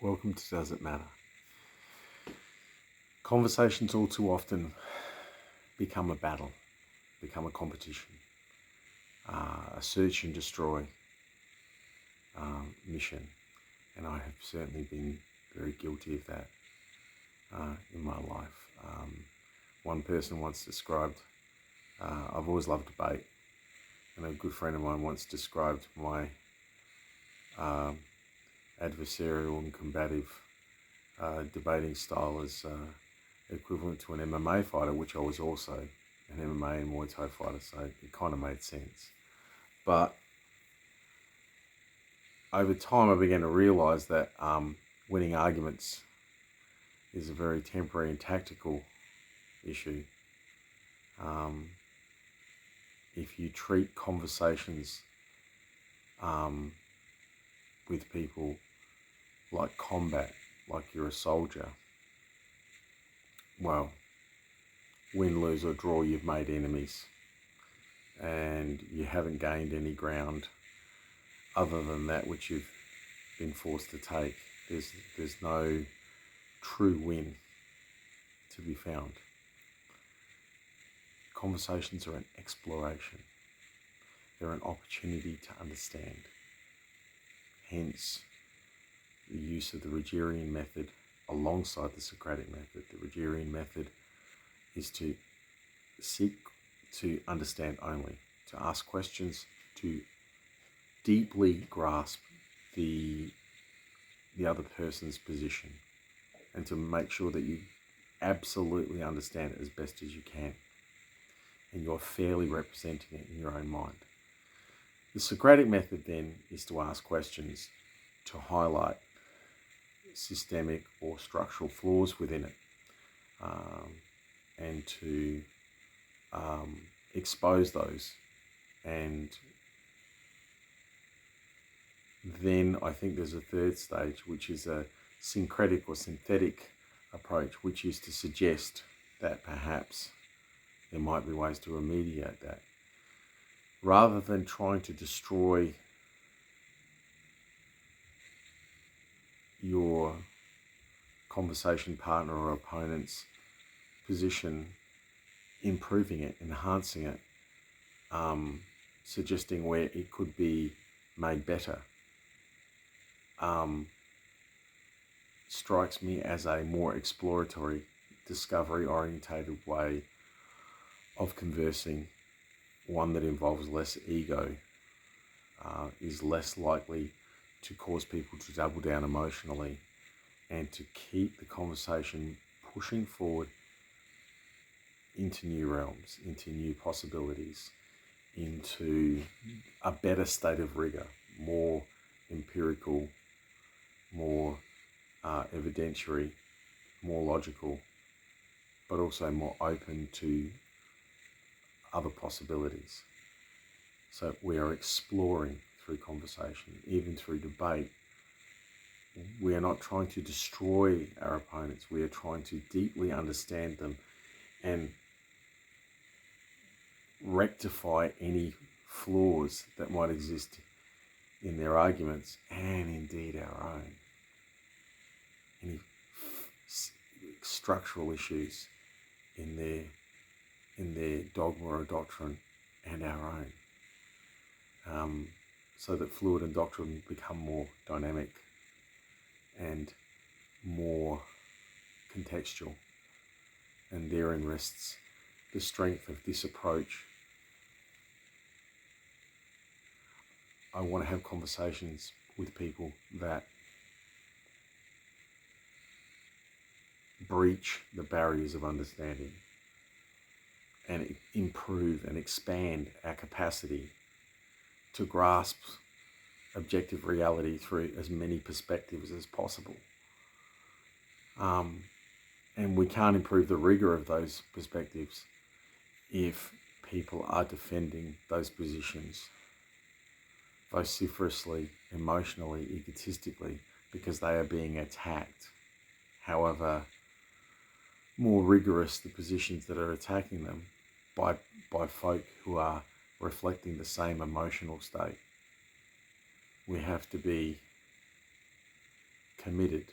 Welcome to Does It Matter? Conversations all too often become a battle, become a competition, a search and destroy mission. And I have certainly been very guilty of that in my life. One person once described, I've always loved debate, and a good friend of mine once described my adversarial and combative debating style as equivalent to an MMA fighter, which I was also an MMA and Muay Thai fighter, so it kind of made sense. But over time, I began to realise that winning arguments is a very temporary and tactical issue. If you treat conversations with people like combat, like you're a soldier, well, win, lose or draw, you've made enemies and you haven't gained any ground other than that which you've been forced to take. There's no true win to be found. Conversations are an exploration. They're an opportunity to understand. Hence, the use of the Rogerian method alongside the Socratic method. The Rogerian method is to seek to understand only, to ask questions, to deeply grasp the other person's position, and to make sure that you absolutely understand it as best as you can, and you're fairly representing it in your own mind. The Socratic method then is to ask questions to highlight systemic or structural flaws within it, and to expose those. And then I think there's a third stage, which is a syncretic or synthetic approach, which is to suggest that perhaps there might be ways to remediate that. Rather than trying to destroy your conversation partner or opponent's position, improving it, enhancing it, suggesting where it could be made better, strikes me as a more exploratory, discovery-orientated way of conversing, one that involves less ego, is less likely to cause people to double down emotionally, and to keep the conversation pushing forward into new realms, into new possibilities, into a better state of rigor, more empirical, more evidentiary, more logical, but also more open to other possibilities. So we are exploring through conversation, even through debate. We are not trying to destroy our opponents. We are trying to deeply understand them and rectify any flaws that might exist in their arguments, and indeed our own. Any structural issues in their dogma or doctrine, and our own, so that fluid and doctrine become more dynamic and more contextual. And therein rests the strength of this approach. I want to have conversations with people that breach the barriers of understanding and improve and expand our capacity to grasp objective reality through as many perspectives as possible. And we can't improve the rigor of those perspectives if people are defending those positions vociferously, emotionally, egotistically, because they are being attacked. However more rigorous the positions that are attacking them by folk who are reflecting the same emotional state. We have to be committed,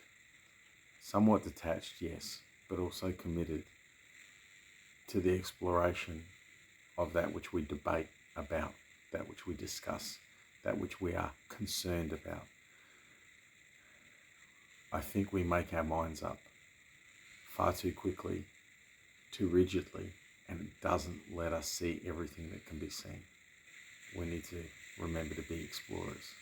somewhat detached, yes, but also committed to the exploration of that which we debate about, that which we discuss, that which we are concerned about. I think we make our minds up far too quickly, too rigidly, and it doesn't let us see everything that can be seen. We need to remember to be explorers.